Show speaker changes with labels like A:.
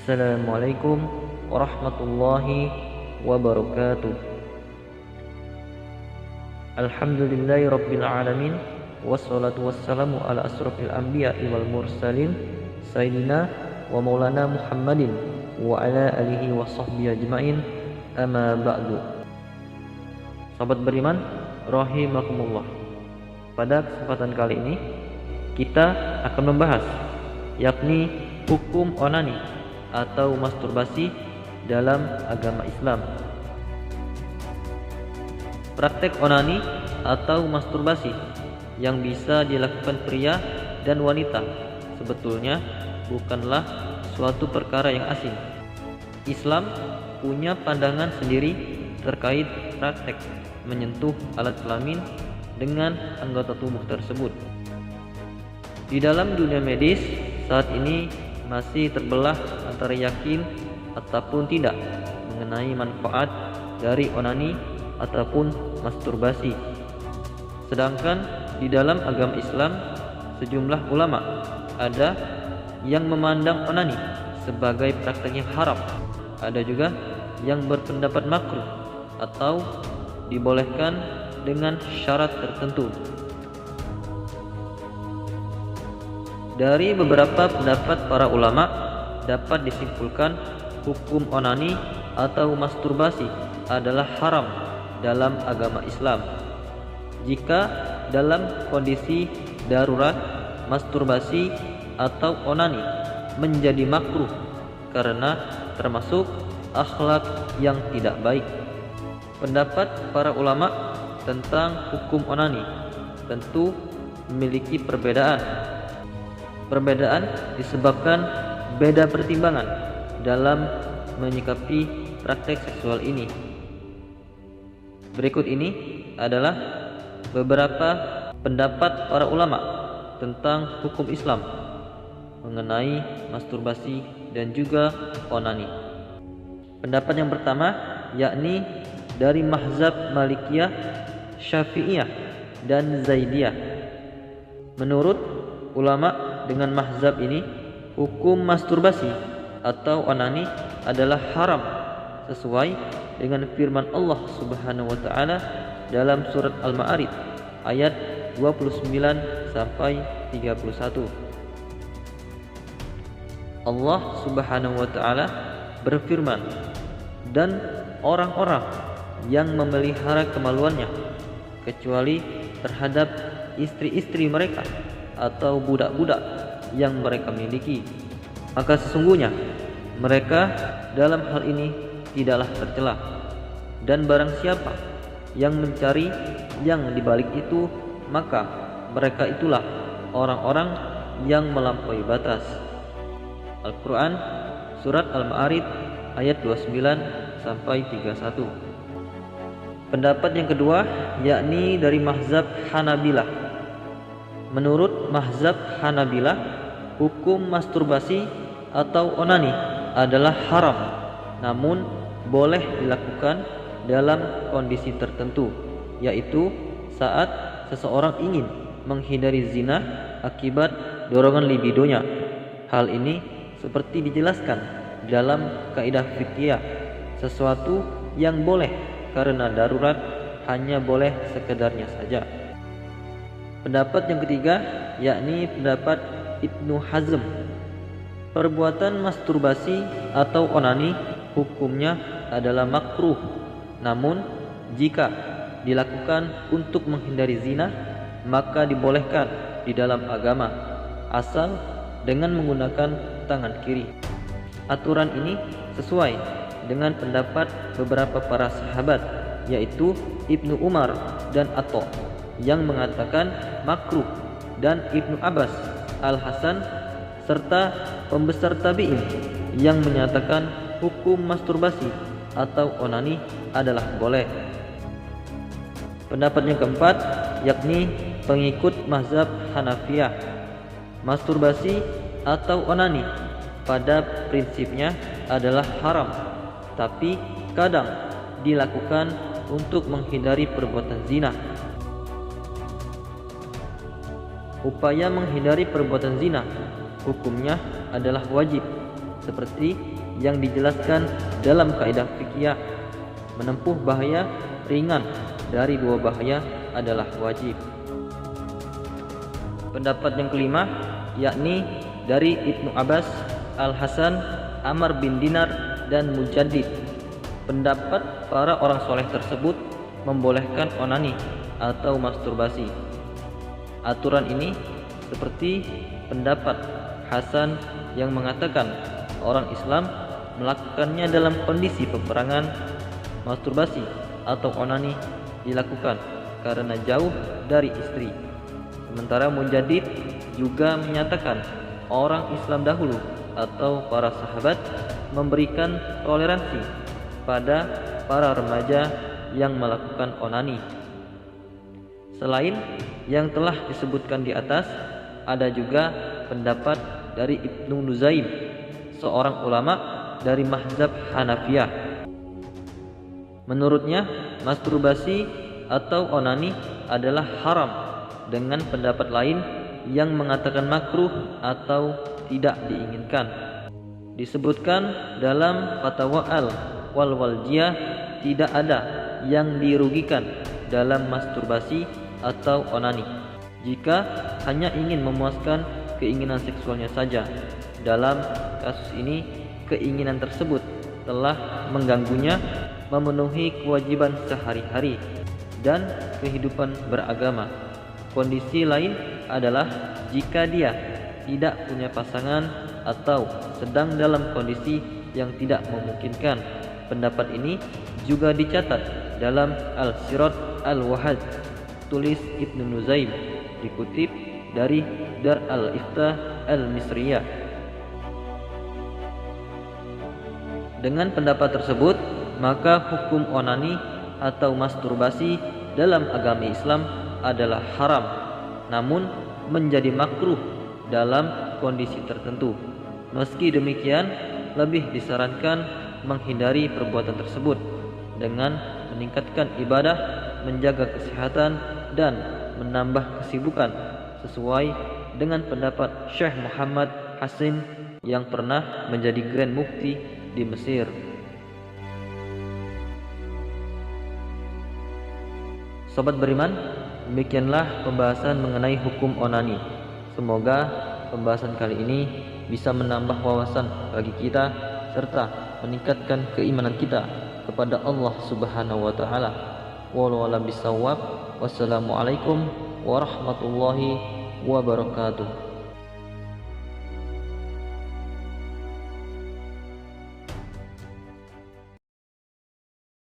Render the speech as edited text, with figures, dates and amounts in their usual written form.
A: Assalamualaikum warahmatullahi wabarakatuh. Alhamdulillahi rabbil alamin, wassalatu wassalamu ala asrofil anbiya'i wal mursalin, sayyidina wa maulana Muhammadin wa ala alihi wa sahbihi ajma'in, amma ba'du. Sahabat beriman rahimakumullah, pada kesempatan kali ini kita akan membahas yakni hukum onani atau masturbasi dalam agama Islam. Praktek onani atau masturbasi yang bisa dilakukan pria dan wanita sebetulnya bukanlah suatu perkara yang asing. Islam punya pandangan sendiri terkait praktek menyentuh alat kelamin dengan anggota tubuh tersebut. Di dalam dunia medis saat ini masih terbelah antara yakin ataupun tidak mengenai manfaat dari onani ataupun masturbasi. Sedangkan di dalam agama Islam sejumlah ulama ada yang memandang onani sebagai praktek yang haram, ada juga yang berpendapat makruh atau dibolehkan dengan syarat tertentu. Dari beberapa pendapat para ulama dapat disimpulkan hukum onani atau masturbasi adalah haram dalam agama Islam. Jika dalam kondisi darurat, masturbasi atau onani menjadi makruh karena termasuk akhlak yang tidak baik. Pendapat para ulama tentang hukum onani tentu memiliki perbedaan. Perbedaan disebabkan beda pertimbangan dalam menyikapi praktek seksual ini. Berikut ini adalah beberapa pendapat para ulama tentang hukum Islam mengenai masturbasi dan juga onani. Pendapat yang pertama yakni dari mazhab Malikiyah, Syafi'iyah dan Zaidiyah. Menurut ulama dengan mazhab ini, hukum masturbasi atau onani adalah haram sesuai dengan firman Allah Subhanahu wa taala dalam surat Al-Ma'arij ayat 29 sampai 31. Allah Subhanahu wa taala berfirman, "Dan orang-orang yang memelihara kemaluannya kecuali terhadap istri-istri mereka atau budak-budak yang mereka miliki, maka sesungguhnya mereka dalam hal ini tidaklah tercela. Dan barang siapa yang mencari yang dibalik itu, maka mereka itulah orang-orang yang melampaui batas." Al-Quran surat Al-Ma'arij ayat 29 sampai 31. Pendapat yang kedua yakni dari mazhab Hanabilah. Menurut mazhab Hanabilah, hukum masturbasi atau onani adalah haram, namun boleh dilakukan dalam kondisi tertentu, yaitu saat seseorang ingin menghindari zina akibat dorongan libidonya. Hal ini seperti dijelaskan dalam kaidah fikih, sesuatu yang boleh karena darurat hanya boleh sekedarnya saja. Pendapat yang ketiga yakni pendapat Ibnu Hazm. Perbuatan masturbasi atau onani hukumnya adalah makruh, namun jika dilakukan untuk menghindari zina maka dibolehkan di dalam agama, asal dengan menggunakan tangan kiri. Aturan ini sesuai dengan pendapat beberapa para sahabat, yaitu Ibnu Umar dan Atha yang mengatakan makruh, dan Ibnu Abbas, Al-Hasan serta pembesar tabi'in yang menyatakan hukum masturbasi atau onani adalah boleh. Pendapat yang keempat yakni pengikut mazhab Hanafiyah. Masturbasi atau onani pada prinsipnya adalah haram, tapi kadang dilakukan untuk menghindari perbuatan zina. Upaya menghindari perbuatan zina hukumnya adalah wajib, seperti yang dijelaskan dalam kaidah fikih. Menempuh bahaya ringan dari 2 bahaya adalah wajib. Pendapat yang kelima yakni dari Ibnu Abbas, Al-Hasan, Amr bin Dinar, dan Mujaddid. Pendapat para orang soleh tersebut membolehkan onani atau masturbasi. Aturan ini seperti pendapat Hasan yang mengatakan orang Islam melakukannya dalam kondisi peperangan. Masturbasi atau onani dilakukan karena jauh dari istri. Sementara Mujaddid juga menyatakan orang Islam dahulu atau para sahabat memberikan toleransi pada para remaja yang melakukan onani. Selain yang telah disebutkan di atas, ada juga pendapat dari Ibnu Nuzaim, seorang ulama dari mazhab Hanafiyah. Menurutnya, masturbasi atau onani adalah haram, dengan pendapat lain yang mengatakan makruh atau tidak diinginkan. Disebutkan dalam Fatwa Al-Walwaljiyah, tidak ada yang dirugikan dalam masturbasi atau onani jika hanya ingin memuaskan keinginan seksualnya saja. Dalam kasus ini, keinginan tersebut telah mengganggunya memenuhi kewajiban sehari-hari dan kehidupan beragama. Kondisi lain adalah jika dia tidak punya pasangan atau sedang dalam kondisi yang tidak memungkinkan. Pendapat ini juga dicatat dalam Al-Sirat Al-Wahad, tulis Ibnu Nuzaim, dikutip dari Dar Al-Ifta Al-Misriyah. Dengan pendapat tersebut, maka hukum onani atau masturbasi dalam agama Islam adalah haram, namun menjadi makruh dalam kondisi tertentu. Meski demikian, lebih disarankan menghindari perbuatan tersebut dengan meningkatkan ibadah, menjaga kesehatan, dan menambah kesibukan sesuai dengan pendapat Syekh Muhammad Hasim yang pernah menjadi Grand Mufti di Mesir. Sobat beriman, demikianlah pembahasan mengenai hukum onani. Semoga pembahasan kali ini bisa menambah wawasan bagi kita serta meningkatkan keimanan kita kepada Allah Subhanahu wa taala. Wallahu a'lam bishawab. Wassalamualaikum warahmatullahi wabarakatuh.